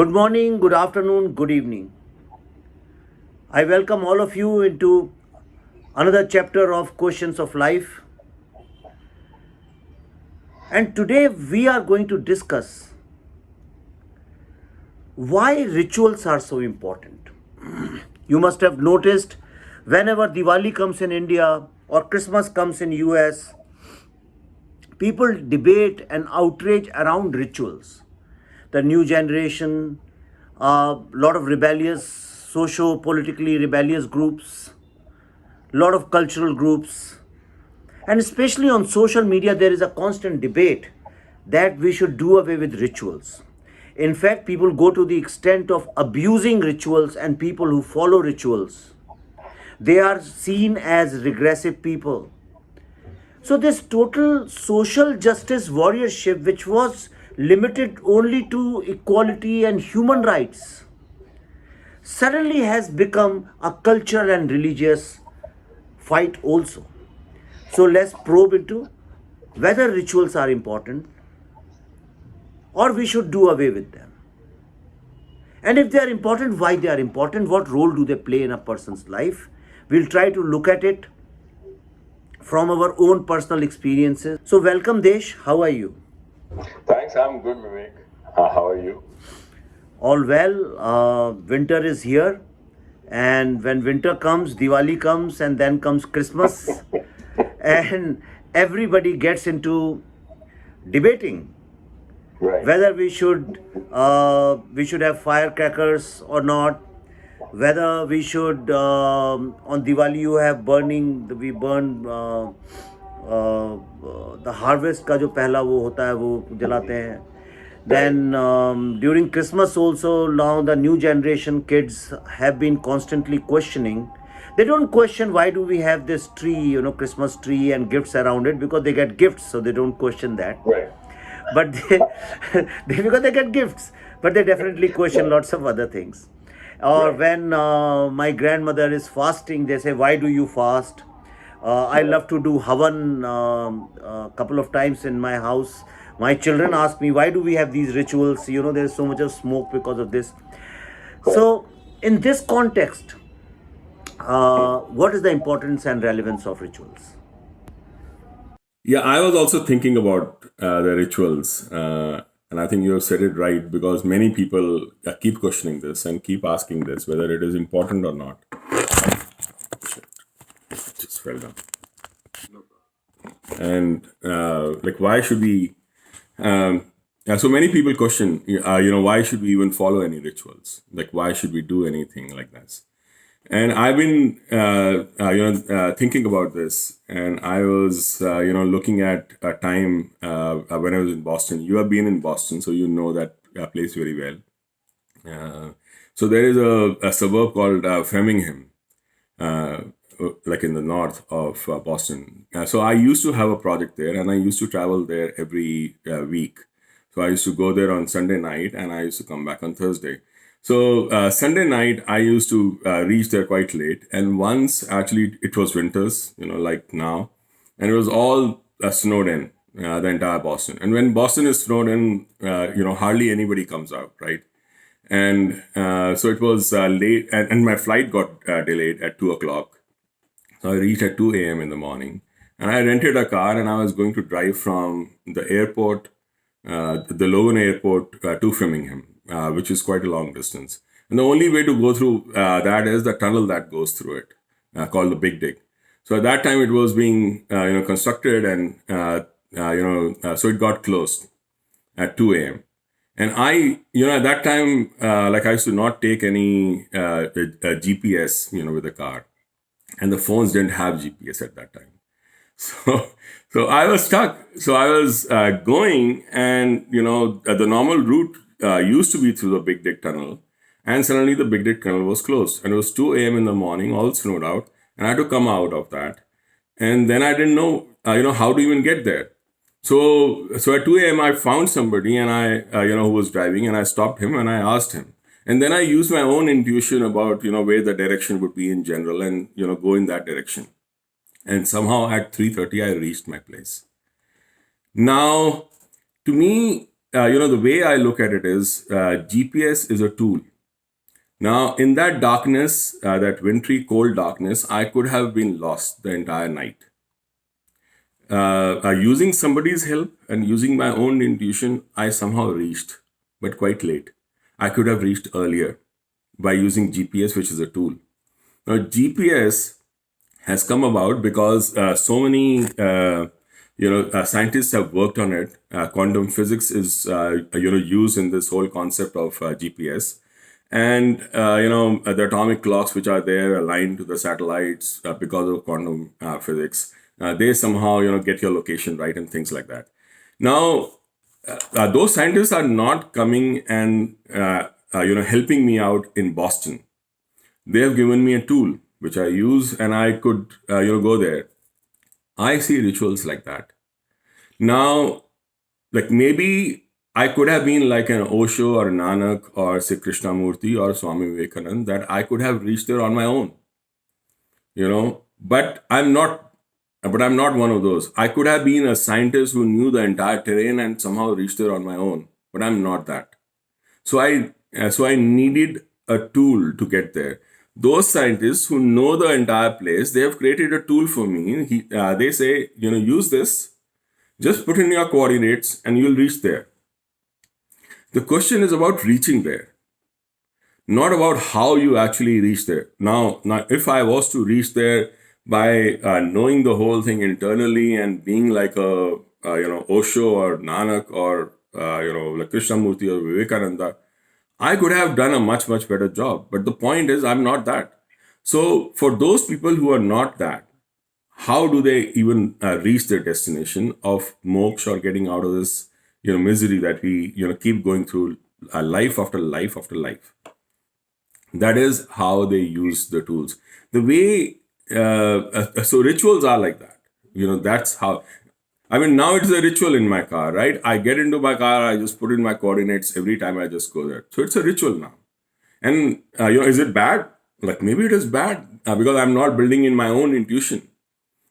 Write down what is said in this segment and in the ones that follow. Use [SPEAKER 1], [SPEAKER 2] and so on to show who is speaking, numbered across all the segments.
[SPEAKER 1] Good morning, good afternoon, good evening. I welcome all of you into another chapter of Questions of Life. And today we are going to discuss why rituals are so important. You must have noticed whenever Diwali comes in India or Christmas comes in US, people debate and outrage around rituals. The new generation, a lot of rebellious, socio-politically rebellious groups, lot of cultural groups, and especially on social media, there is a constant debate that we should do away with rituals. In fact, people go to the extent of abusing rituals, and people who follow rituals, they are seen as regressive people. So, this total social justice warriorship, which was limited only to equality and human rights, suddenly has become a cultural and religious fight also. So let's probe into whether rituals are important or we should do away with them. And if they are important, why they are important, what role do they play in a person's life? We'll try to look at it from our own personal experiences. So, welcome, Desh. How are you?
[SPEAKER 2] Thanks, I'm good, Vivek. How are you?
[SPEAKER 1] All well. Winter is here. And when winter comes, Diwali comes, and then comes Christmas. And everybody gets into debating
[SPEAKER 2] Right.
[SPEAKER 1] whether we should have firecrackers or not, whether we should on Diwali you have burning, we burn the harvest का जो पहला वो होता है वो जलाते हैं.
[SPEAKER 2] Right.
[SPEAKER 1] Then during Christmas also, now the new generation kids have been constantly questioning. They don't question why do we have this tree, Christmas tree and gifts around it, because they get gifts, so they don't question that.
[SPEAKER 2] Right.
[SPEAKER 1] But because they get gifts, but they definitely question
[SPEAKER 2] Right.
[SPEAKER 1] lots of other things. Or
[SPEAKER 2] Right.
[SPEAKER 1] when my grandmother is fasting, they say, why do you fast? I love to do havan a couple of times in my house. My children ask me, why do we have these rituals? There's so much of smoke because of this.
[SPEAKER 2] Right.
[SPEAKER 1] So, in this context, what is the importance and relevance of rituals?
[SPEAKER 3] Yeah, I was also thinking about the rituals, and I think you have said it right because many people keep questioning this and keep asking this whether it is important or not. Just fell down. And like, why should we? So many people question, why should we even follow any rituals? Like, why should we do anything like this? And I've been, thinking about this, and I was, looking at a time when I was in Boston. You have been in Boston, so you know that place very well. So there is a suburb called Framingham, uh, like in the north of Boston. So I used to have a project there, and I used to travel there every week. So I used to go there on Sunday night, and I used to come back on Thursday. So Sunday night, I used to reach there quite late. And once, actually, it was winters, like now, and it was all snowed in, the entire Boston. And when Boston is snowed in, hardly anybody comes out, right? And so it was late, and my flight got delayed at 2 o'clock. So I reached at 2 a.m. in the morning, and I rented a car, and I was going to drive from the airport, the Logan Airport, to Framingham, which is quite a long distance. And the only way to go through that is the tunnel that goes through it, called the Big Dig. So at that time, it was being constructed, and so it got closed at 2 a.m. And at that time, like I used to not take any GPS, with the car, and the phones didn't have GPS at that time. So, so I was stuck. So I was going, and the normal route used to be through the Big Dig Tunnel, and suddenly the Big Dig Tunnel was closed, and it was 2 a.m. in the morning, all snowed out, and I had to come out of that, and then I didn't know, how to even get there. So at 2 a.m. I found somebody, and who was driving, and I stopped him and I asked him. And then I used my own intuition about, where the direction would be in general, and, go in that direction. And somehow at 3:30, I reached my place. Now, to me, the way I look at it is GPS is a tool. Now, in that darkness, that wintry, cold darkness, I could have been lost the entire night. Using somebody's help and using my own intuition, I somehow reached, but quite late. I could have reached earlier by using GPS, which is a tool. Now, GPS has come about because so many scientists have worked on it. Quantum physics is used in this whole concept of GPS, and the atomic clocks which are there aligned to the satellites because of quantum physics. They somehow get your location right and things like that. Now, those scientists are not coming and helping me out in Boston. They have given me a tool which I use, and I could go there. I see rituals like that. Now, like maybe I could have been like an Osho or Nanak or say Krishnamurti or Swami Vivekanand, that I could have reached there on my own. But I'm not. But I'm not one of those. I could have been a scientist who knew the entire terrain and somehow reached there on my own. But I'm not that. So I needed a tool to get there. Those scientists who know the entire place, they have created a tool for me. They say, use this, just put in your coordinates and you'll reach there. The question is about reaching there, not about how you actually reach there. Now, if I was to reach there by knowing the whole thing internally and being like a Osho or Nanak or like Krishnamurti or Vivekananda, I could have done a much better job. But the point is, I'm not that. So for those people who are not that, how do they even reach their destination of moksha or getting out of this misery that we keep going through life after life after life? That is how they use the tools. The way so rituals are like that. That's how. I mean, now it's a ritual in my car, right? I get into my car, I just put in my coordinates every time I just go there. So it's a ritual now. And is it bad? Like maybe it is bad because I'm not building in my own intuition.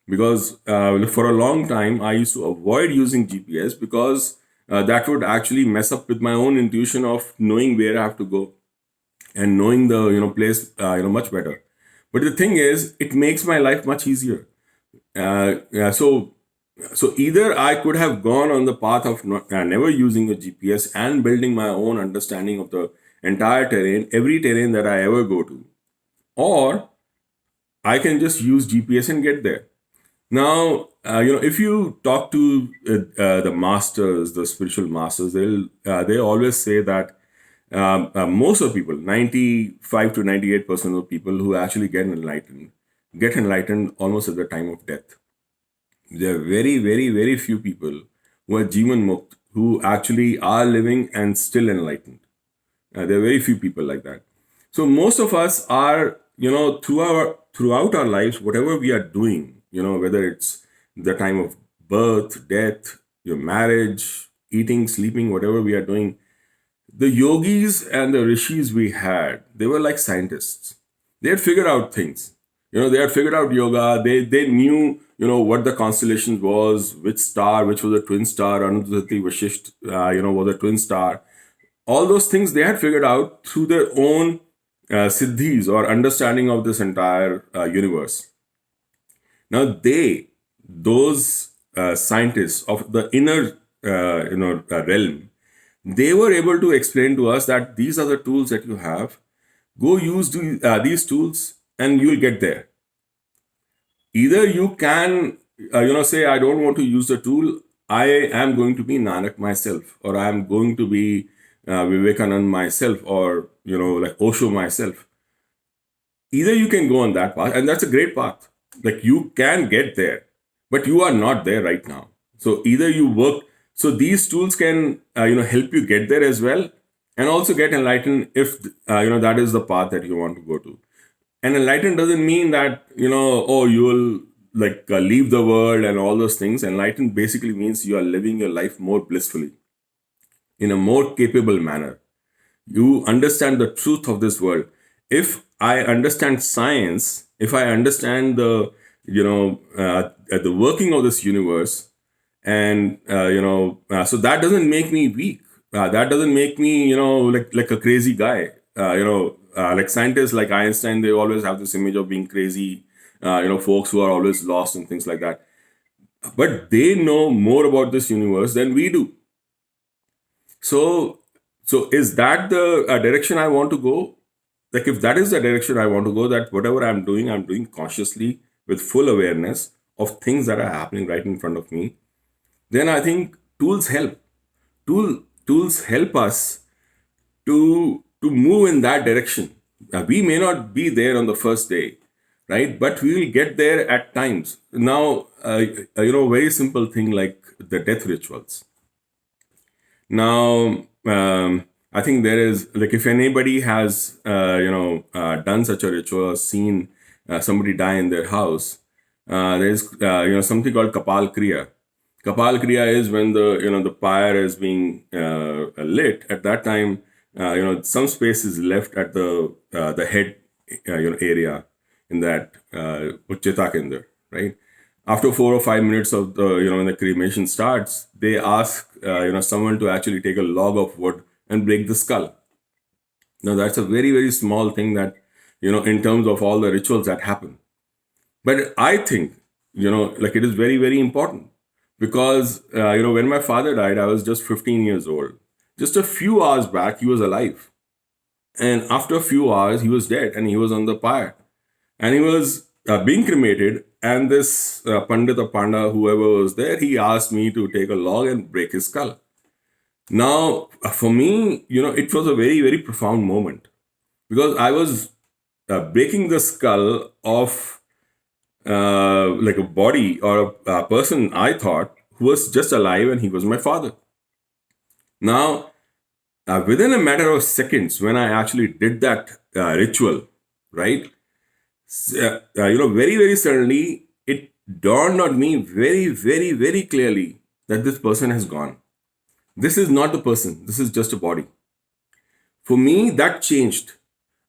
[SPEAKER 3] Because for a long time I used to avoid using GPS because that would actually mess up with my own intuition of knowing where I have to go and knowing the place much better. But the thing is, it makes my life much easier. So either I could have gone on the path of never using a GPS and building my own understanding of the entire terrain, every terrain that I ever go to, or I can just use GPS and get there. Now, if you talk to the masters, the spiritual masters, they always say that most of people, 95 to 98% of people who actually get enlightened almost at the time of death. There are very few people who are Jivan Mukt, who actually are living and still enlightened. There are very few people like that. So most of us are, throughout our lives, whatever we are doing, whether it's the time of birth, death, your marriage, eating, sleeping, whatever we are doing, the yogis and the rishis we had, they were like scientists. They had figured out things. They had figured out yoga. They knew, what the constellation was, which was a twin star, Anudhati Vashisht, was a twin star. All those things they had figured out through their own siddhis or understanding of this entire universe. Now those scientists of the inner, realm, they were able to explain to us that these are the tools that you have. Go use these tools and you'll get there. Either you can, say, I don't want to use the tool. I am going to be Nanak myself, or I am going to be Vivekanand myself, or, like Osho myself. Either you can go on that path, and that's a great path. Like you can get there, but you are not there right now. So either you work. So these tools can, help you get there as well, and also get enlightened if, that is the path that you want to go to. And enlightened doesn't mean that, you will leave the world and all those things. Enlightened basically means you are living your life more blissfully, in a more capable manner. You understand the truth of this world. If I understand science, if I understand the working of this universe, and so that doesn't make me weak. that doesn't make me, like a crazy guy. Like scientists like Einstein, they always have this image of being crazy. Folks who are always lost and things like that. But they know more about this universe than we do. So is that the direction I want to go? Like, if that is the direction I want to go, that whatever I'm doing consciously with full awareness of things that are happening right in front of me, then I think tools help. Tools help us to move in that direction. We may not be there on the first day, right? But we will get there at times. Now, very simple thing like the death rituals. Now, I think there is, like, if anybody has done such a ritual or seen somebody die in their house, there's something called Kapal Kriya. Kapal Kriya is when the pyre is being lit. At that time, some space is left at the head area in that Uchchita Kendra, right? After 4 or 5 minutes of when the cremation starts, they ask someone to actually take a log of wood and break the skull. Now that's a very, very small thing that in terms of all the rituals that happen. But I think like it is very, very important because when my father died, I was just 15 years old. Just a few hours back, he was alive, and after a few hours, he was dead, and he was on the pyre, and he was being cremated. And this Pandit or Panda, whoever was there, he asked me to take a log and break his skull. Now, for me, it was a very, very profound moment because I was breaking the skull of like a body or a person I thought who was just alive, and he was my father. Now, within a matter of seconds, when I actually did that ritual, right? Very, very suddenly, it dawned on me very, very, very clearly that this person has gone. This is not the person. This is just a body. For me, that changed.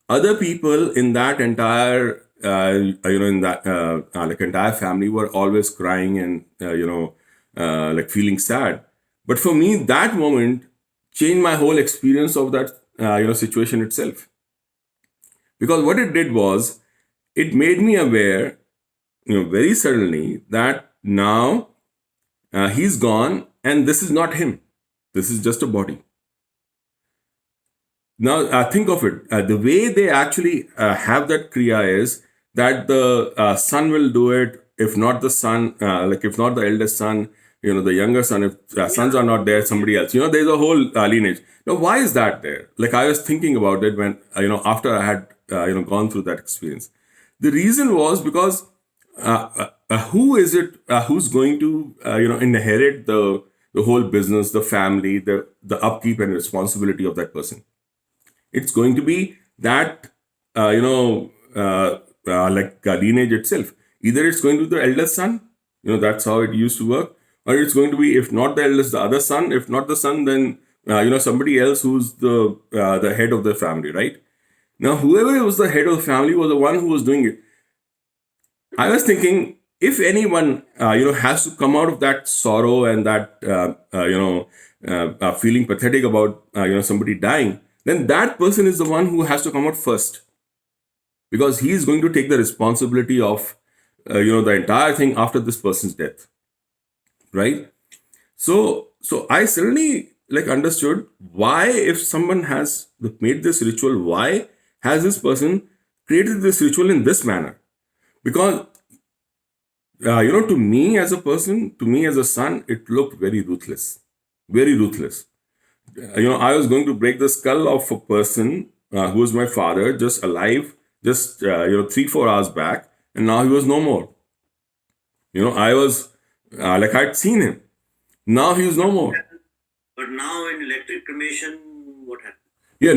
[SPEAKER 3] Other people in that entire, like entire family were always crying and, like feeling sad. But for me, that moment changed my whole experience of that, situation itself. Because what it did was, it made me aware, very suddenly that now he's gone and this is not him. This is just a body. Now, think of it. The way they actually have that kriya is that the son will do it. If not the son, like if not the eldest son, the younger son, if sons are not there, somebody else. There's a whole lineage. Now, why is that there? Like I was thinking about it when, after I had, gone through that experience. The reason was because who is it who's going to inherit the whole business, the family, the upkeep and responsibility of that person? It's going to be that like lineage itself. Either it's going to be the eldest son, that's how it used to work, or it's going to be, if not the eldest, the other son. If not the son, then somebody else who's the head of the family, right? Now, whoever was the head of the family was the one who was doing it. I was thinking, if anyone, has to come out of that sorrow and that, feeling pathetic about, somebody dying, then that person is the one who has to come out first. Because he is going to take the responsibility of, the entire thing after this person's death. Right? So I suddenly like understood why, if someone has made this ritual, why has this person created this ritual in this manner? Because, to me as a person, to me as a son, it looked very ruthless. Very ruthless. I was going to break the skull of a person who was my father, just alive, just, 3-4 hours back, and now he was no more. I was, like I'd seen him. Now he is no more.
[SPEAKER 1] But now in electric cremation, what happened?
[SPEAKER 3] Yeah,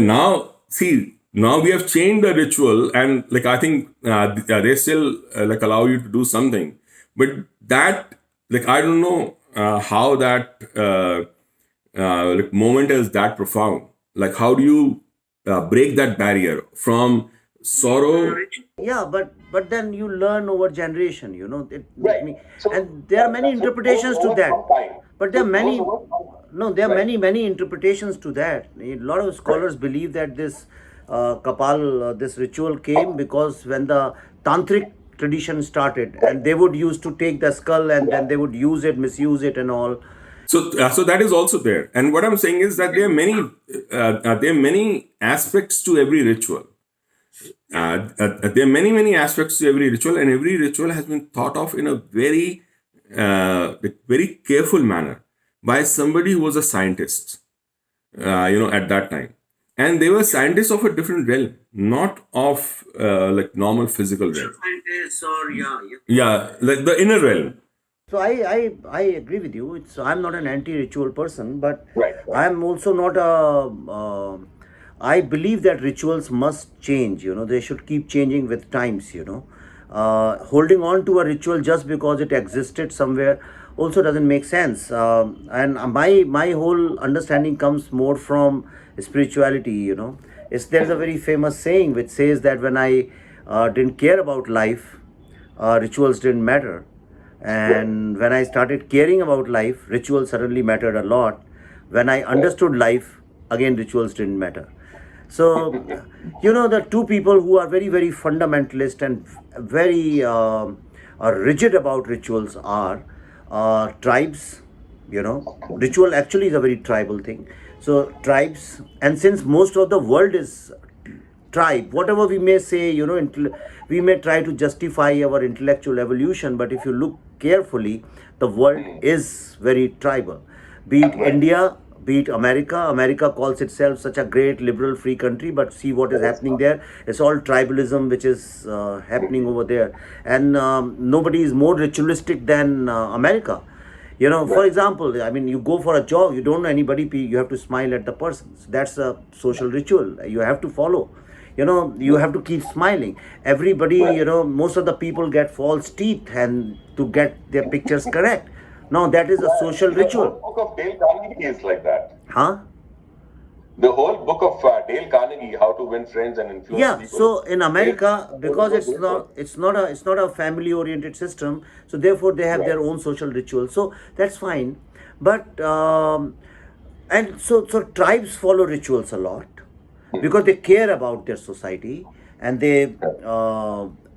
[SPEAKER 3] now we have changed the ritual, and like I think they still like allow you to do something, but that, like, I don't know how that like moment is that profound. Like, how do you break that barrier from sorrow?
[SPEAKER 1] Yeah, but then you learn over generation,
[SPEAKER 2] Right. So
[SPEAKER 1] and there are many interpretations to
[SPEAKER 2] over
[SPEAKER 1] that.
[SPEAKER 2] some time.
[SPEAKER 1] But there are
[SPEAKER 2] So
[SPEAKER 1] many,
[SPEAKER 2] those over-
[SPEAKER 1] No, there are
[SPEAKER 2] Right.
[SPEAKER 1] many interpretations to that. A lot of scholars believe that this this ritual came because when the tantric tradition started, and they would used to take the skull and then they would use it, misuse it, and all.
[SPEAKER 3] So that is also there. And what I'm saying is that there are many aspects to every ritual. There are many aspects to every ritual, and every ritual has been thought of in a very careful manner by somebody who was a scientist, at that time. And they were scientists of a different realm, not of like normal physical realm.
[SPEAKER 1] Scientists or
[SPEAKER 3] Yeah, like the inner realm.
[SPEAKER 1] So I agree with you. I'm not an anti-ritual person, but
[SPEAKER 2] Right.
[SPEAKER 1] I'm also not a. I believe that rituals must change. They should keep changing with times. Holding on to a ritual just because it existed somewhere also doesn't make sense. And my whole understanding comes more from spirituality. There's a very famous saying which says that when I didn't care about life, rituals didn't matter. And when I started caring about life, rituals suddenly mattered a lot. When I understood life, again, rituals didn't matter. So, the two people who are very, very fundamentalist and very rigid about rituals are tribes. Ritual actually is a very tribal thing. So, tribes, and since most of the world is tribe, whatever we may say, we may try to justify our intellectual evolution, but if you look carefully, the world is very tribal. Be it India, be it America. America calls itself such a great liberal free country, but see what is happening there. It's all tribalism which is happening over there, and nobody is more ritualistic than America. For example, I mean, you go for a jog, you don't know anybody, you have to smile at the person. That's a social ritual you have to follow. You have to keep smiling. Everybody, most of the people get false teeth and to get their pictures correct. No, that is a social
[SPEAKER 2] The
[SPEAKER 1] ritual.
[SPEAKER 2] whole book of Dale Carnegie is like that.
[SPEAKER 1] Huh?
[SPEAKER 2] The whole book of Dale Carnegie, How to Win Friends and Influence
[SPEAKER 1] Yeah,
[SPEAKER 2] People.
[SPEAKER 1] so in America, because it's not a family oriented system, so therefore they have their own social rituals. So that's fine. But and so tribes follow rituals a lot because they care about their society, and they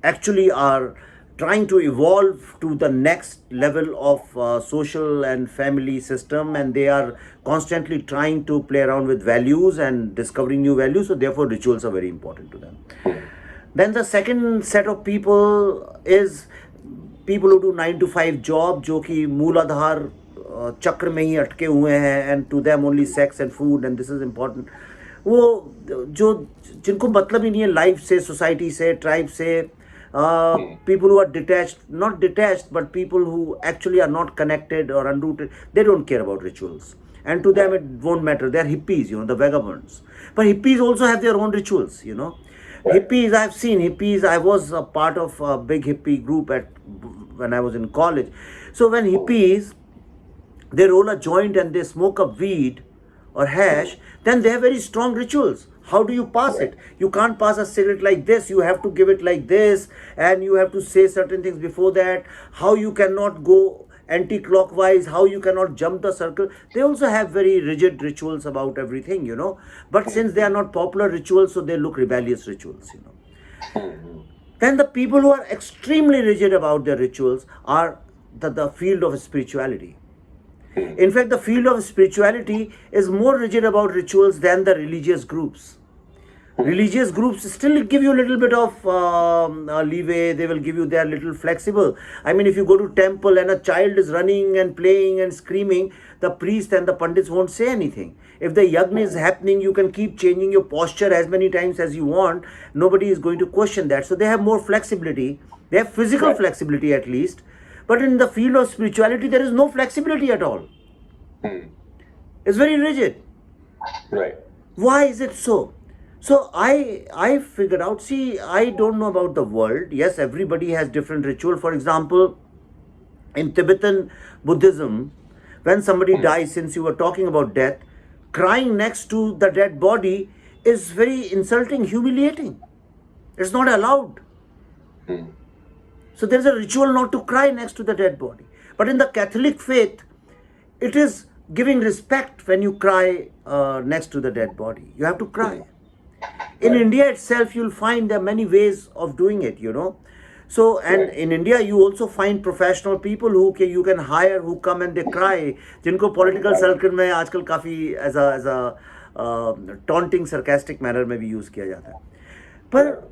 [SPEAKER 1] actually are trying to evolve to the next level of social and family system, and they are constantly trying to play around with values and discovering new values. So therefore rituals are very important to them. Then the second set of people is people who do 9 to 5 job, जो कि मूलाधार चक्र में ही अटके हुए हैं, and to them only sex and food and this is important. वो जो जिनको मतलब ही नहीं है लाइफ से, सोसाइटी से, ट्राइब से, people who are detached, not detached, but people who actually are not connected or unrooted, they don't care about rituals. And to them it won't matter. They're hippies, the vagabonds. But hippies also have their own rituals, Hippies, I've seen hippies. I was a part of a big hippie group when I was in college. So when hippies, they roll a joint and they smoke a weed or hash, then they have very strong rituals. How do you pass it? You can't pass a cigarette like this. You have to give it like this, and you have to say certain things before that. How you cannot go anti-clockwise, how you cannot jump the circle. They also have very rigid rituals about everything, But since they are not popular rituals, so they look rebellious rituals, Then the people who are extremely rigid about their rituals are the field of spirituality. In fact, the field of spirituality is more rigid about rituals than the religious groups. Religious groups still give you a little bit of leeway. They will give you, they are little flexible. I mean, if you go to temple and a child is running and playing and screaming, the priest and the pandits won't say anything. If the yagna is happening, you can keep changing your posture as many times as you want. Nobody is going to question that. So they have more flexibility. They have physical flexibility at least. But in the field of spirituality, there is no flexibility at all. It's very rigid.
[SPEAKER 2] Right.
[SPEAKER 1] Why is it so? So I figured out, see, I don't know about the world. Yes, everybody has different ritual. For example, in Tibetan Buddhism, when somebody dies, since you were talking about death, crying next to the dead body is very insulting, humiliating. It's not allowed. So there is a ritual not to cry next to the dead body. But in the Catholic faith, it is giving respect when you cry next to the dead body. You have to cry. In India itself, you'll find there are many ways of doing it, you know. So, and in India, you also find professional people who you can hire, who come and they cry. जिनको political circle में आजकल काफी as a taunting, sarcastic manner में भी use किया जाता है. But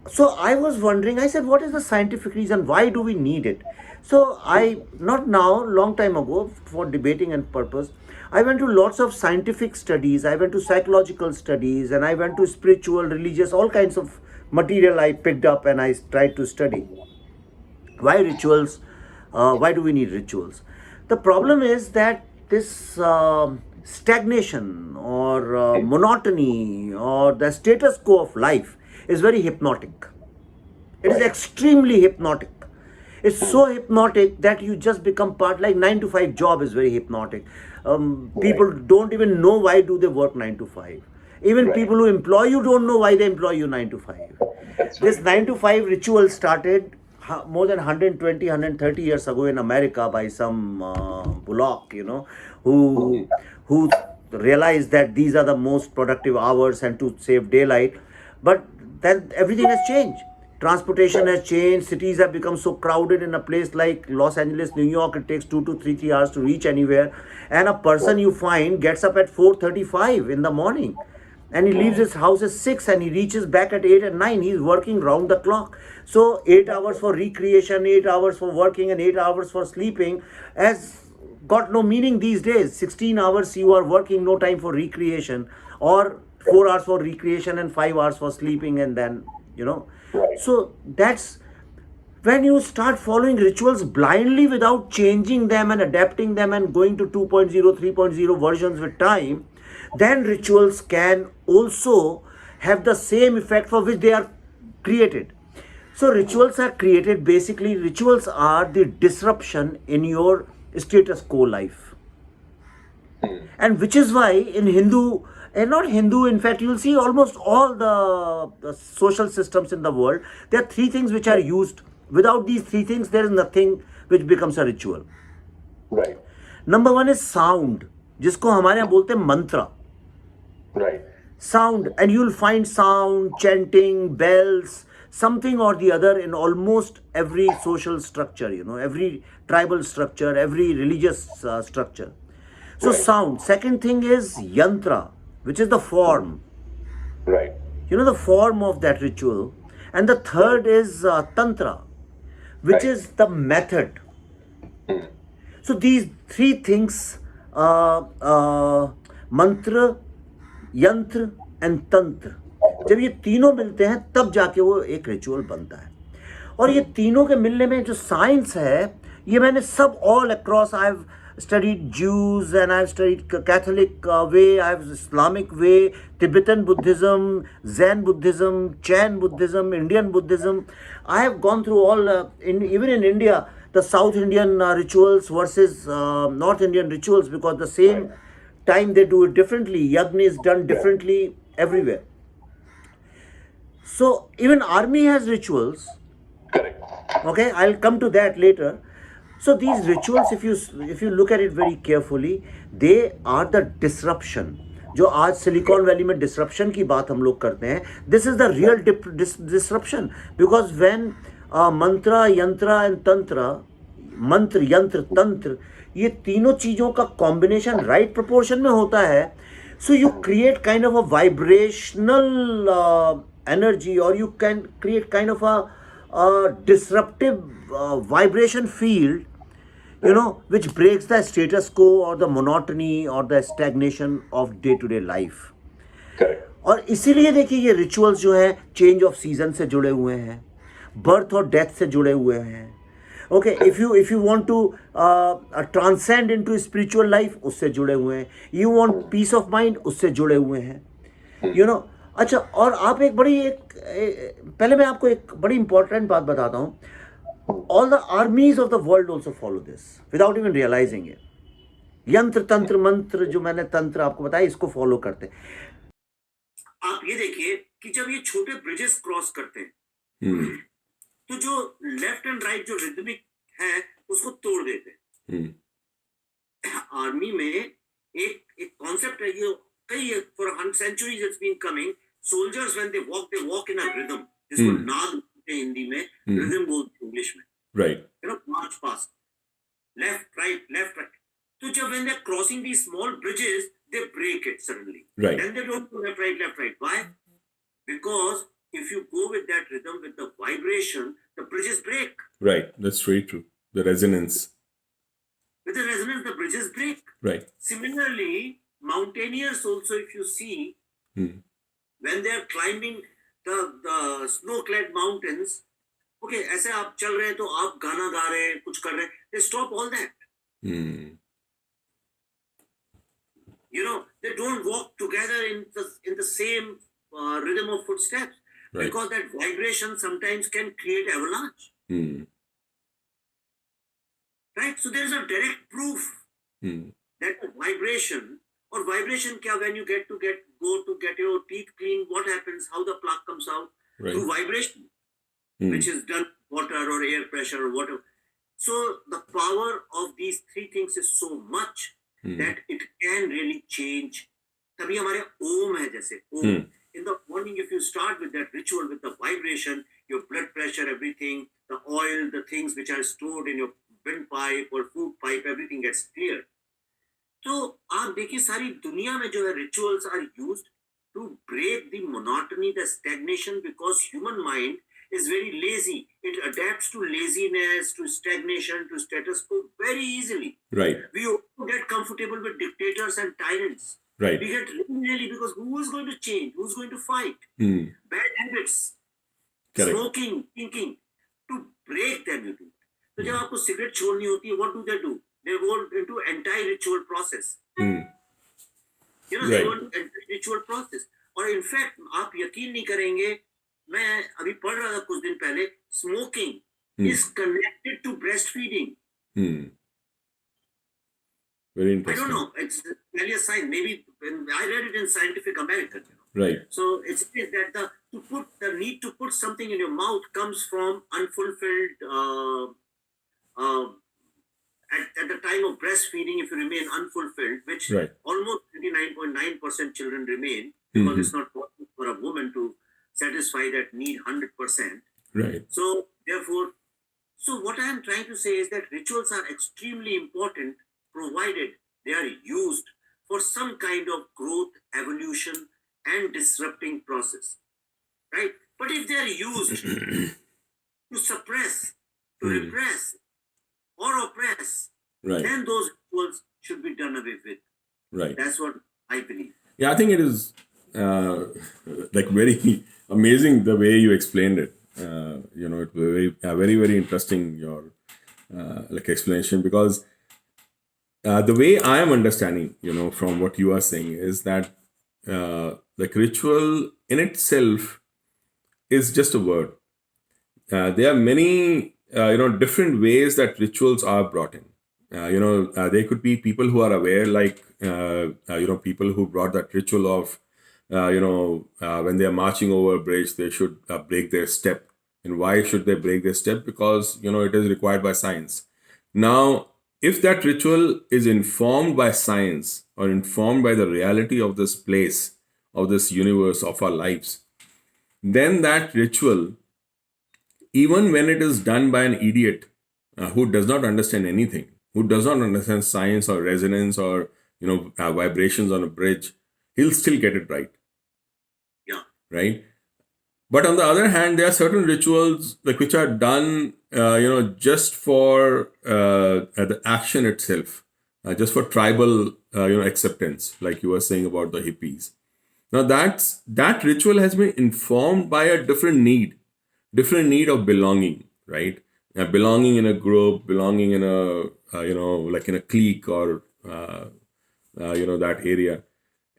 [SPEAKER 1] so I was wondering, I said, what is the scientific reason? Why do we need it? So I, not now, long time ago, for debating and purpose, I went to lots of scientific studies, I went to psychological studies, and I went to spiritual, religious, all kinds of material I picked up and I tried to study. Why rituals? Why do we need rituals? The problem is that this stagnation or monotony or the status quo of life is very hypnotic. It is extremely hypnotic. It's so hypnotic that you just become part, like 9 to 5 job is very hypnotic. People don't even know why do they work 9 to 5. Even people who employ you don't know why they employ you 9 to 5. This 9 to 5 ritual started more than 120, 130 years ago in America by some Bullock, you know, who realized that these are the most productive hours and to save daylight. But then everything has changed. Transportation has changed. Cities have become so crowded. In a place like Los Angeles, New York, it takes 2 to 3 hours to reach anywhere. And a person you find gets up at 4:35 in the morning. And he leaves his house at 6 and he reaches back at 8 and 9. He's working round the clock. So 8 hours for recreation, 8 hours for working and 8 hours for sleeping has got no meaning these days. 16 hours you are working, no time for recreation, or 4 hours for recreation and 5 hours for sleeping, and then, you know. So that's when you start following rituals blindly without changing them and adapting them and going to 2.0, 3.0 versions with time, then rituals can also have the same effect for which they are created. So rituals are created, basically rituals are the disruption in your status quo life. And which is why in Hindu, and not Hindu, in fact, you'll see almost all the social systems in the world, there are 3 things which are used. Without these 3 things, there is nothing which becomes a ritual.
[SPEAKER 2] Right.
[SPEAKER 1] Number 1 is sound, जिसको हमारे यहाँ बोलते हैं mantra.
[SPEAKER 2] Right.
[SPEAKER 1] Sound, and you'll find sound, chanting, bells, something or the other in almost every social structure, you know, every tribal structure, every religious structure. So sound. Second thing is yantra, which is the form.
[SPEAKER 2] Right.
[SPEAKER 1] You know, the form of that ritual. And the third is tantra, which is the method. So these 3 things, mantra, यंत्र and तंत्र, जब ये तीनों मिलते हैं तब जाके वो एक रिचुअल बनता है. और ये तीनों के मिलने में जो साइंस है, ये मैंने सब all across, I have studied Jews and I've studied Catholic way, I have Islamic way, Tibetan Buddhism, Zen Buddhism, Chan Buddhism, Indian Buddhism. I have gone through all, even in India, the South Indian rituals versus North Indian rituals, because the same time they do it differently. Yagna is done differently everywhere. So even army has rituals.
[SPEAKER 2] Correct.
[SPEAKER 1] Okay, I'll come to that later. So these rituals, if you look at it very carefully, they are the disruption. जो आज silicon valley में disruption की बात हम लोग करते हैं, this is the real disruption, because when मंत्र, यंत्र एंड तंत्र, मंत्र, यंत्र, तंत्र, ये तीनों चीजों का कॉम्बिनेशन राइट प्रोपोर्शन में होता है, so you create kind of a vibrational energy, और you can create kind of a disruptive vibration field, you know, which breaks the status quo or the monotony or the stagnation of day-to-day life.
[SPEAKER 2] Correct.
[SPEAKER 1] और इसीलिए देखिए ये rituals जो है change off season से जुड़े हुए हैं, बर्थ और डेथ से जुड़े हुए हैं. Okay, if you want to transcend into spiritual life, उससे जुड़े हुए हैं. You want peace of mind, उससे जुड़े हुए हैं, यू नो. अच्छा, और आप पहले मैं आपको एक बड़ी इंपॉर्टेंट बात बताता हूँ. All the armies of the world also follow this without even realising it. Yantra, tantra, मंत्र, जो मैंने तंत्र आपको बताया, इसको फॉलो करते हैं. आप ये देखिए कि जब ये छोटे ब्रिजेस क्रॉस करते हैं, तो जो लेफ्ट एंड राइट जो रिदमिक है उसको तोड़ देते हैं. आर्मी में एक कॉन्सेप्ट है ये, कई for centuries it's been coming. Soldiers when they walk in a rhythm, जिसको नाद बोलते हैं हिंदी में, rhythm बोलते हैं इंग्लिश में,
[SPEAKER 3] Right.
[SPEAKER 1] march past, left right left right. So जब when they're crossing these small bridges, they break it suddenly.
[SPEAKER 3] Right.
[SPEAKER 1] Then they don't go left right. Why? Because if you go with that rhythm, with the vibration, the bridges break.
[SPEAKER 3] Right. That's very true. The resonance.
[SPEAKER 1] With the resonance, the bridges break.
[SPEAKER 3] Right.
[SPEAKER 1] Similarly, mountaineers also, if you see, when they are climbing the snow-clad mountains, okay, ऐसे आप चल रहे हैं तो आप गाना गा रहे हैं, कुछ कर रहे हैं, they stop all that. You know, they don't walk together in the same rhythm of footsteps,
[SPEAKER 3] Right.
[SPEAKER 1] because that vibration sometimes can create avalanche. Right? So there is a direct proof that the vibration, or vibration kya, when you go to get your teeth clean, what happens, how the plaque comes out?
[SPEAKER 3] Right.
[SPEAKER 1] Through vibration, which is done water or air pressure or whatever. So the power of these three things is so much that it can really change. तभी हमारे ओम है जैसे ओम. In the morning, if you start with that ritual, with the vibration, your blood pressure, everything, the oil, the things which are stored in your windpipe or food pipe, everything gets cleared. तो आप देखिए सारी दुनिया में जो है rituals are used to break the monotony, the stagnation, because human mind is very lazy. It adapts to laziness, to stagnation, to status quo very easily.
[SPEAKER 3] Right.
[SPEAKER 1] We all get comfortable with dictators and tyrants.
[SPEAKER 3] Right.
[SPEAKER 1] We get really, because who is going to change? Who's going to fight? Bad habits,
[SPEAKER 3] Correct.
[SPEAKER 1] smoking, thinking, to break them you do. तो जब आपको cigarette छोड़नी होती है, what do? They go into anti-ritual process. You know, they go into anti-ritual process. और in fact, आप यकीन नहीं करेंगे, मैं अभी पढ़ रहा था कुछ दिन पहले, smoking is connected to breastfeeding.
[SPEAKER 3] Very
[SPEAKER 1] I
[SPEAKER 3] interesting.
[SPEAKER 1] don't know. It's really a sign. Maybe I read it in Scientific American.
[SPEAKER 3] Right.
[SPEAKER 1] So it says that the need to put something in your mouth comes from unfulfilled. At the time of breastfeeding, if you remain unfulfilled, which
[SPEAKER 3] Right.
[SPEAKER 1] almost 99.9% children remain, because it's not possible for a woman to satisfy that need 100%.
[SPEAKER 3] Right.
[SPEAKER 1] So therefore, so what I am trying to say is that rituals are extremely important, provided they are used for some kind of growth, evolution, and disrupting process. Right? But if they are used to suppress, to repress, or oppress,
[SPEAKER 3] Right.
[SPEAKER 1] then those rituals should be done away with.
[SPEAKER 3] Right.
[SPEAKER 1] That's what I believe.
[SPEAKER 3] Yeah, I think it is like very amazing the way you explained it. You know, it was very interesting, your like explanation, because the way I am understanding, you know, from what you are saying is that like ritual in itself is just a word. There are many different ways that rituals are brought in. There could be people who are aware, like people who brought that ritual of when they are marching over a bridge, they should break their step. And why should they break their step? Because it is required by science. Now, if that ritual is informed by science or informed by the reality of this place, of this universe, of our lives, then that ritual, even when it is done by an idiot who does not understand anything, who does not understand science or resonance or vibrations on a bridge, he'll still get it right.
[SPEAKER 1] Yeah.
[SPEAKER 3] Right. But on the other hand, there are certain rituals like which are done, just for the action itself, just for tribal, acceptance, like you were saying about the hippies. Now that ritual has been informed by a different need of belonging, right? Belonging in a group, belonging in a, like in a clique or, that area.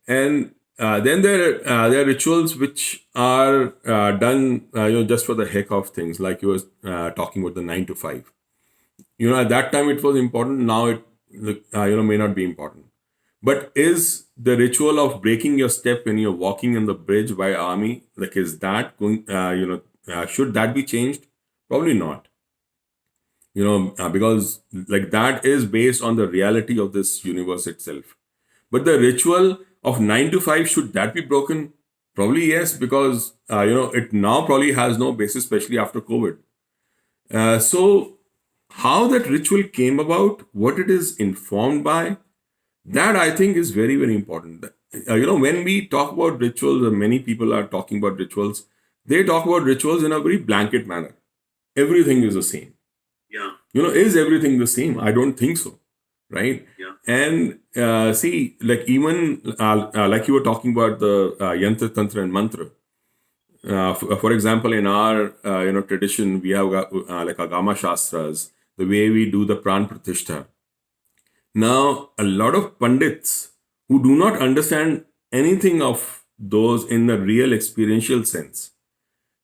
[SPEAKER 3] And then there are rituals which are done, just for the heck of things, like you were talking about the 9 to 5. At that time it was important. Now it, may not be important. But is the ritual of breaking your step when you're walking in the bridge by army, like, is that going, should that be changed? Probably not. Because like that is based on the reality of this universe itself. But the ritual of 9 to 5, should that be broken? Probably yes, because it now probably has no basis, especially after COVID. So how that ritual came about, what it is informed by, that I think is very, very important. When we talk about rituals, and many people are talking about rituals, they talk about rituals in a very blanket manner. Everything is the same.
[SPEAKER 1] Yeah.
[SPEAKER 3] Is everything the same? I don't think so, right?
[SPEAKER 1] Yeah.
[SPEAKER 3] And see, like even like you were talking about the yantra, tantra, and mantra. For example, in our tradition, we have like Agama Shastras, the way we do the Pran Pratishtha. Now, a lot of pundits who do not understand anything of those in the real experiential sense,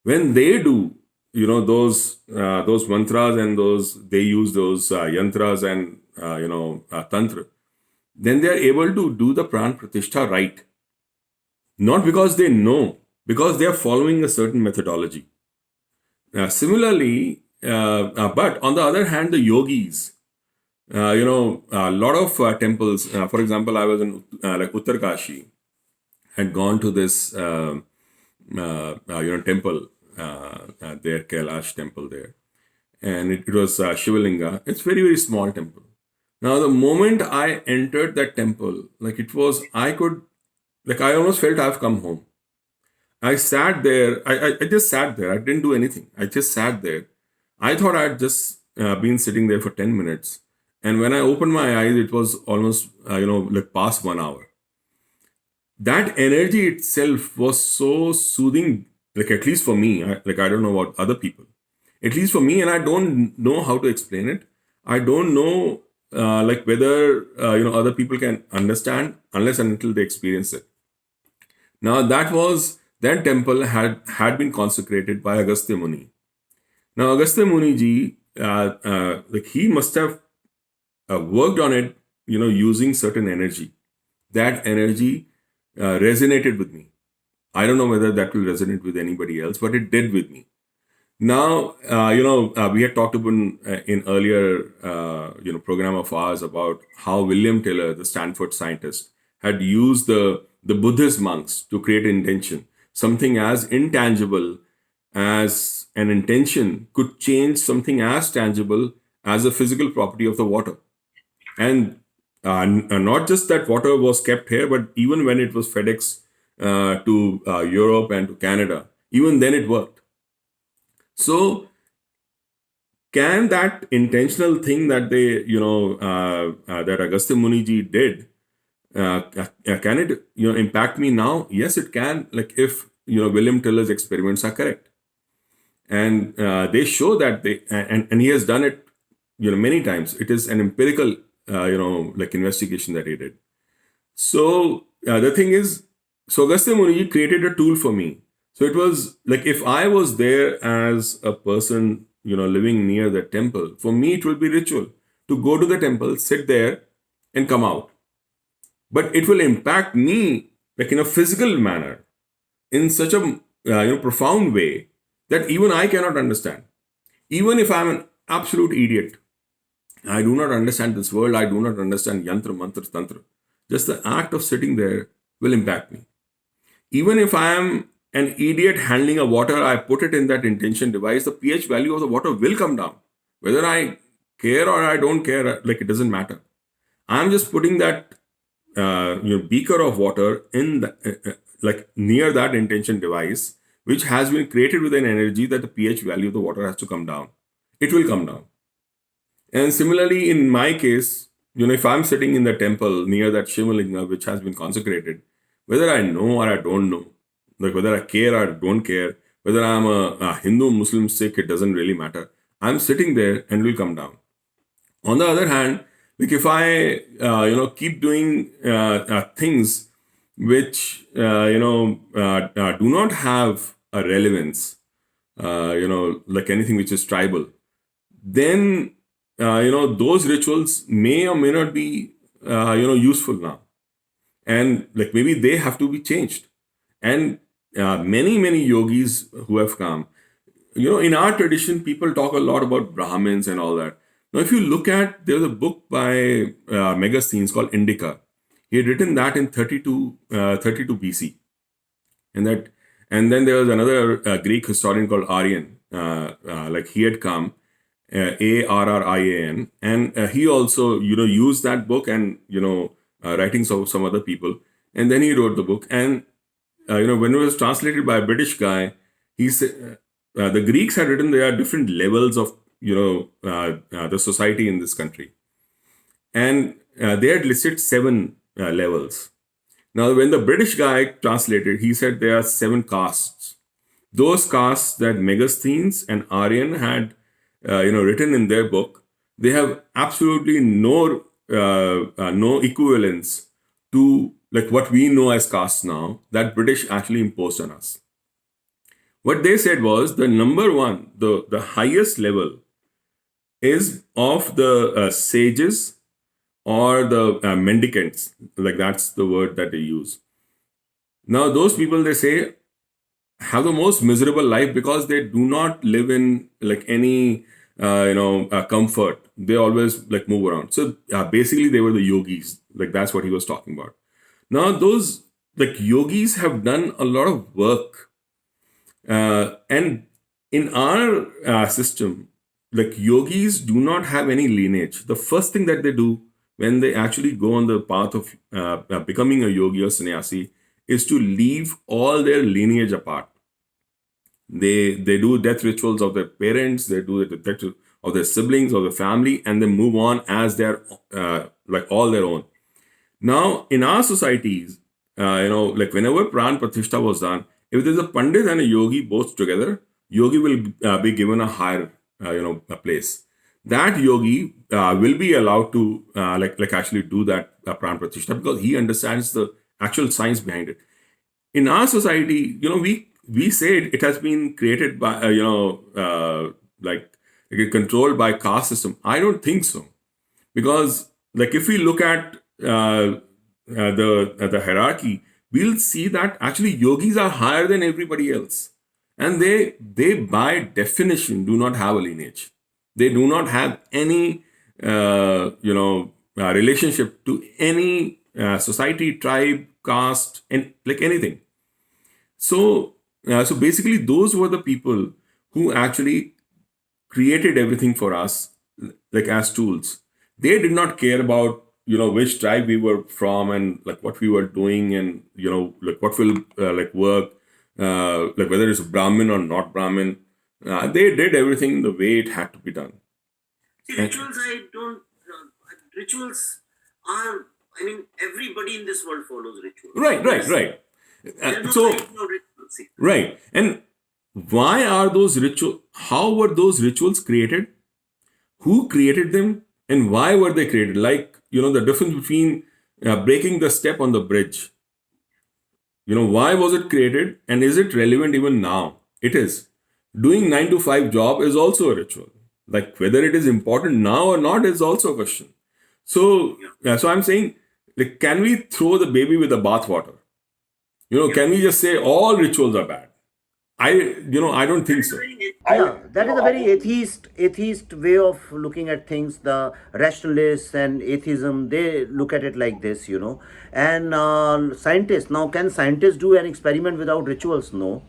[SPEAKER 3] when they do, those mantras and they use those yantras and tantra, then they are able to do the pran pratishtha right. Not because they know, because they are following a certain methodology. Similarly, but on the other hand, the yogis, a lot of temples. For example, I was in like Uttarkashi, had gone to this temple there, Kailash temple there, and it was Shivalinga. It's very, very small temple. Now, the moment I entered that temple, like it was, I almost felt I've come home. I sat there. I just sat there. I didn't do anything. I just sat there. I thought I'd just been sitting there for 10 minutes. And when I opened my eyes, it was almost, like past 1 hour. That energy itself was so soothing, like at least for me. I don't know about other people. At least for me, and I don't know how to explain it. I don't know like whether other people can understand unless and until they experience it. Now that temple had been consecrated by Agastya Muni. Now Agastya Muni ji, like he must have worked on it, using certain energy. That energy resonated with me. I don't know whether that will resonate with anybody else, but it did with me. Now, we had talked about in earlier, program of ours about how William Taylor, the Stanford scientist, had used the Buddhist monks to create intention. Something as intangible as an intention could change something as tangible as the physical property of the water. And not just that water was kept here, but even when it was FedEx to Europe and to Canada, even then it worked. So, can that intentional thing that that Agastya Muni ji did, can it impact me now? Yes, it can. Like if William Taylor's experiments are correct, and they show that and he has done it many times. It is an empirical like investigation that he did. So the thing is, so Agastya Muni created a tool for me. So it was like if I was there as a person, living near the temple, for me it will be ritual to go to the temple, sit there, and come out. But it will impact me like in a physical manner, in such a profound way that even I cannot understand. Even if I'm an absolute idiot, I do not understand this world. I do not understand yantra, mantra, tantra. Just the act of sitting there will impact me. Even if I am an idiot handling a water, I put it in that intention device, the pH value of the water will come down. Whether I care or I don't care, like it doesn't matter. I'm just putting that beaker of water in the, like near that intention device, which has been created with an energy that the pH value of the water has to come down. It will come down. And similarly, in my case, if I'm sitting in the temple near that Shivalinga, which has been consecrated, whether I know or I don't know, like whether I care or don't care, whether I'm a Hindu, Muslim, Sikh, it doesn't really matter. I'm sitting there and will come down. On the other hand, like if I, keep doing things which, do not have a relevance, like anything which is tribal, then, those rituals may or may not be, useful now. And like maybe they have to be changed. And many yogis who have come, in our tradition, people talk a lot about Brahmins and all that. Now, if you look at, there's a book by Megasthenes called Indica. He had written that in 32 BC. And then there was another Greek historian called Arrian. Like he had come, Arrian, and he also used that book and writings of some other people, and then he wrote the book. And when it was translated by a British guy, he said the Greeks had written there are different levels of the society in this country, and they had listed 7 levels. Now, when the British guy translated, he said there are 7 castes. Those castes that Megasthenes and Arrian had, written in their book, they have absolutely no equivalence to like what we know as castes now that British actually imposed on us. What they said was the number one, the highest level is of the sages or the mendicants, like that's the word that they use. Now, those people, they say, have the most miserable life because they do not live in like any comfort. They always like move around. So basically, they were the yogis. Like that's what he was talking about. Now, those like yogis have done a lot of work, and in our system, like yogis do not have any lineage. The first thing that they do when they actually go on the path of becoming a yogi or sannyasi is to leave all their lineage apart. They do death rituals of their parents, they do the death of their siblings, of their family, and they move on as their like all their own. Now, in our societies, like whenever Pran Pratishtha was done, if there's a Pandit and a yogi both together, yogi will be given a higher a place. That yogi will be allowed to like actually do that Pran Pratishtha because he understands the actual science behind it. In our society, we say it has been created by like controlled by caste system. I don't think so, because like if we look at the hierarchy, we'll see that actually yogis are higher than everybody else, and they by definition do not have a lineage. They do not have any relationship to any society, tribe, caste, and like anything. So basically, those were the people who actually created everything for us, like as tools. They did not care about which tribe we were from and like what we were doing and like what will like work, like whether it's Brahmin or not Brahmin. They did everything the way it had to be done.
[SPEAKER 1] See, rituals, I don't. Rituals are. I mean, everybody in this world follows rituals.
[SPEAKER 3] Right.
[SPEAKER 1] There's no
[SPEAKER 3] So
[SPEAKER 1] type of ritual. See,
[SPEAKER 3] right, and why are those rituals? How were those rituals created? Who created them, and why were they created? Like the difference between breaking the step on the bridge. Why was it created, and is it relevant even now? It is. Doing 9 to 5 job is also a ritual. Like whether it is important now or not is also a question. So, so I'm saying, like, can we throw the baby with the bathwater? Can we just say all rituals are bad? I don't think so.
[SPEAKER 1] yeah, that is a very atheist way of looking at things. The rationalists and atheism, they look at it like this, And scientists, now can scientists do an experiment without rituals? No,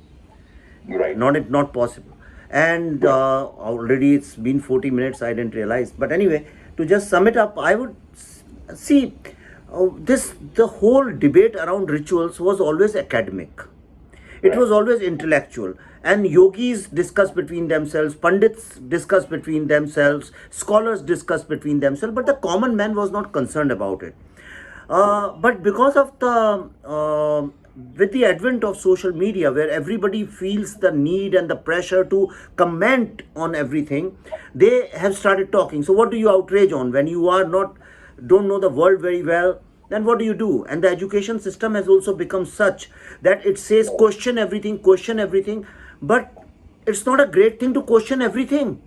[SPEAKER 2] Right.
[SPEAKER 1] not possible. And already it's been 40 minutes. I didn't realize. But anyway, to just sum it up, I would see the whole debate around rituals was always academic. It was always intellectual, and yogis discuss between themselves, pandits discuss between themselves, scholars discuss between themselves, but the common man was not concerned about it. But because of with the advent of social media, where everybody feels the need and the pressure to comment on everything, they have started talking. So what do you outrage on when you don't know the world very well? Then what do you do? And the education system has also become such that it says question everything, but it's not a great thing to question everything.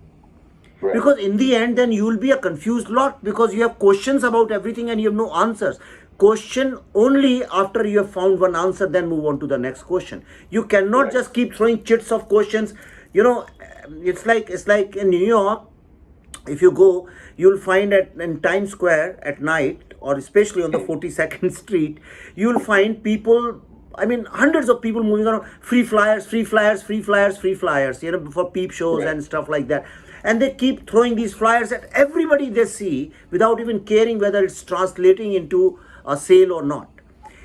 [SPEAKER 2] Right.
[SPEAKER 1] Because in the end, then you will be a confused lot, because you have questions about everything and you have no answers. Question only after you have found one answer, then move on to the next question. You cannot
[SPEAKER 2] Right.
[SPEAKER 1] just keep throwing chits of questions. It's like in New York, if you go, you'll find in Times Square at night or especially on the 42nd Street, you'll find people, I mean, hundreds of people moving around, free flyers, free flyers, free flyers, free flyers, you know, for peep shows
[SPEAKER 2] Right.
[SPEAKER 1] and stuff like that. And they keep throwing these flyers at everybody they see without even caring whether it's translating into a sale or not.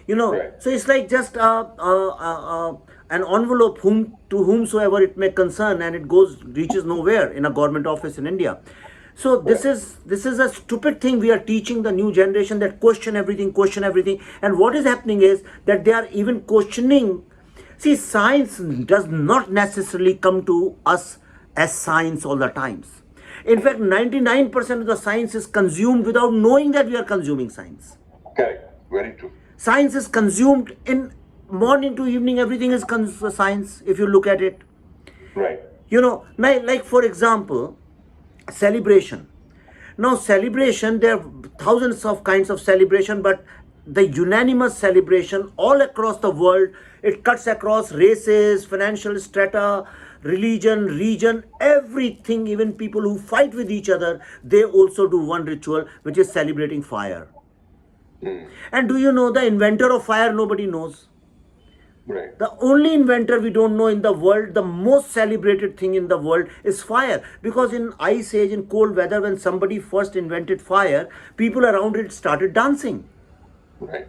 [SPEAKER 1] You know,
[SPEAKER 2] Right.
[SPEAKER 1] so it's like just an envelope to whomsoever it may concern, and it reaches nowhere in a government office in India. So this is a stupid thing we are teaching the new generation, that question everything. And what is happening is that they are even questioning. See, science does not necessarily come to us as science all the times. In fact, 99% of the science is consumed without knowing that we are consuming science.
[SPEAKER 2] Correct. Very true.
[SPEAKER 1] Science is consumed in morning to evening. Everything is science if you look at it.
[SPEAKER 2] Right.
[SPEAKER 1] You know, like for example, celebration. Now, celebration, there are thousands of kinds of celebration, but the unanimous celebration all across the world, it cuts across races, financial strata, religion, region, everything. Even people who fight with each other, they also do one ritual, which is celebrating fire. And do you know the inventor of fire? Nobody knows.
[SPEAKER 2] Right.
[SPEAKER 1] The only inventor we don't know in the world, the most celebrated thing in the world is fire. Because in ice age, in cold weather, when somebody first invented fire, people around it started dancing.
[SPEAKER 2] Right.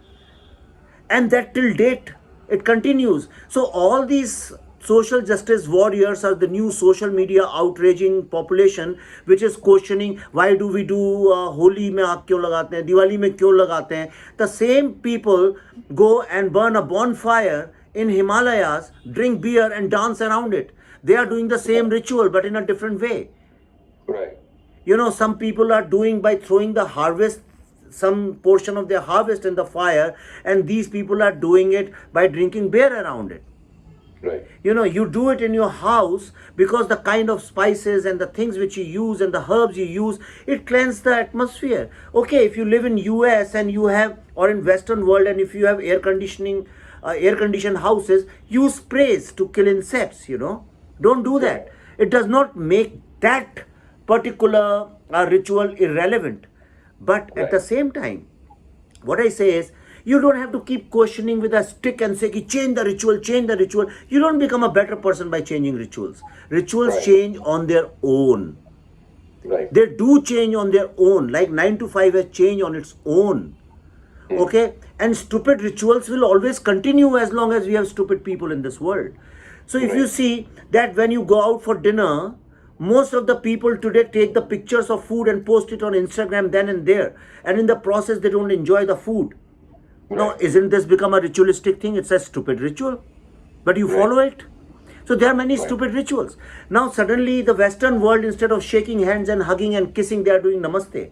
[SPEAKER 1] And that till date, it continues. So all these social justice warriors are the new social media outraging population, which is questioning why do we do Holi mein aag kyun lagate hain, Diwali mein kyun lagate hain. The same people go and burn a bonfire in Himalayas, drink beer and dance around it. They are doing the same ritual but in a different way.
[SPEAKER 2] Right.
[SPEAKER 1] You know, some people are doing by throwing the harvest, some portion of their harvest in the fire, and these people are doing it by drinking beer around it.
[SPEAKER 2] Right.
[SPEAKER 1] You know, you do it in your house because the kind of spices and the things which you use and the herbs you use, it cleanses the atmosphere. Okay, if you live in US and you have, or in Western world, and if you have air conditioned houses, use sprays to kill insects, you know. Don't do that. It does not make that particular ritual irrelevant. But at the same time, what I say is, you don't have to keep questioning with a stick and say, change the ritual, change the ritual. You don't become a better person by changing rituals. Rituals
[SPEAKER 2] Right.
[SPEAKER 1] change on their own.
[SPEAKER 2] Right.
[SPEAKER 1] They do change on their own, like 9 to 5 has changed on its own. Okay? And stupid rituals will always continue as long as we have stupid people in this world. So if you
[SPEAKER 2] Right.
[SPEAKER 1] see that when you go out for dinner, most of the people today take the pictures of food and post it on Instagram then and there. And in the process, they don't enjoy the food. Now,
[SPEAKER 2] Right.
[SPEAKER 1] isn't this become a ritualistic thing? It's a stupid ritual. But you
[SPEAKER 2] Right.
[SPEAKER 1] follow it. So there are many
[SPEAKER 2] Right.
[SPEAKER 1] stupid rituals. Now suddenly the Western world, instead of shaking hands and hugging and kissing, they are doing namaste.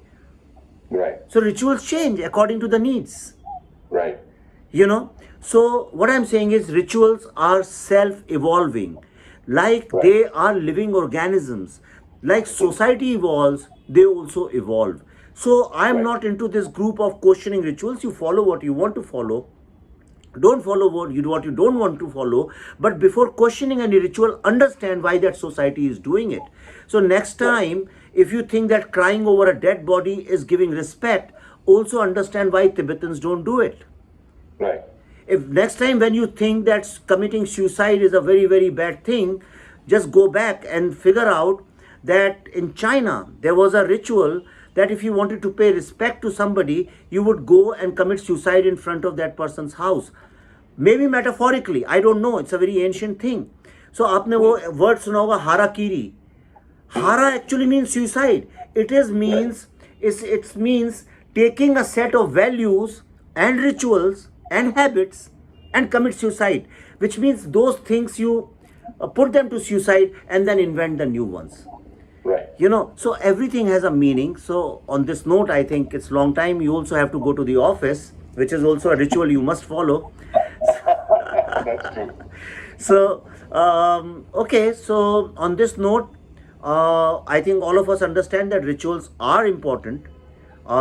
[SPEAKER 2] Right.
[SPEAKER 1] So rituals change according to the needs.
[SPEAKER 2] Right.
[SPEAKER 1] You know. So what I'm saying is rituals are self-evolving. Like
[SPEAKER 2] Right.
[SPEAKER 1] they are living organisms. Like society evolves, they also evolve. So I'm
[SPEAKER 2] Right.
[SPEAKER 1] not into this group of questioning rituals. You follow what you want to follow. Don't follow what you don't want to follow. But before questioning any ritual, understand why that society is doing it. So next time, if you think that crying over a dead body is giving respect, also understand why Tibetans don't do it.
[SPEAKER 2] Right.
[SPEAKER 1] If next time when you think that committing suicide is a very, very bad thing, just go back and figure out that in China, there was a ritual that if you wanted to pay respect to somebody, you would go and commit suicide in front of that person's house. Maybe metaphorically, I don't know. It's a very ancient thing. So आपने वो word सुना होगा harakiri. Hara actually means suicide. It means taking a set of values and rituals and habits and commit suicide, which means those things you put them to suicide and then invent the new ones.
[SPEAKER 2] Right.
[SPEAKER 1] You know, so everything has a meaning. So on this note, I think it's long time. You also have to go to the office, which is also a ritual you must follow.
[SPEAKER 2] That's true.
[SPEAKER 1] So, okay, so on this note, I think all of us understand that rituals are important,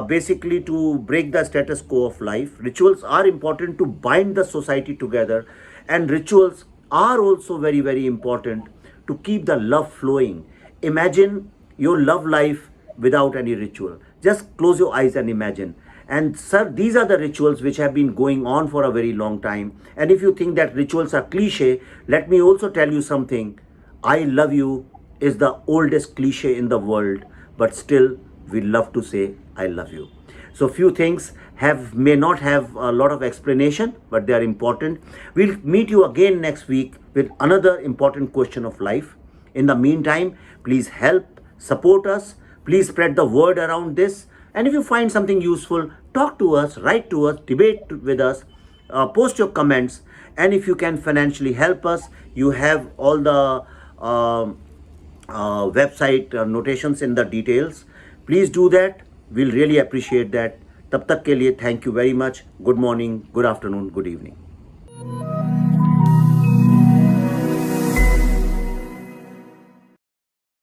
[SPEAKER 1] basically to break the status quo of life. Rituals are important to bind the society together, and rituals are also very, very important to keep the love flowing. Imagine your love life without any ritual. Just close your eyes and imagine. And sir, these are the rituals which have been going on for a very long time. And if you think that rituals are cliche, let me also tell you something. I love you is the oldest cliche in the world, but still we love to say I love you. So few things may not have a lot of explanation, but they are important. We'll meet you again next week with another important question of life. In the meantime, please help, support us. Please spread the word around this. And if you find something useful, talk to us, write to us, debate with us, post your comments. And if you can financially help us, you have all the website notations in the details. Please do that. We'll really appreciate that. तब तक के लिए thank you very much. Good morning, good afternoon, good evening.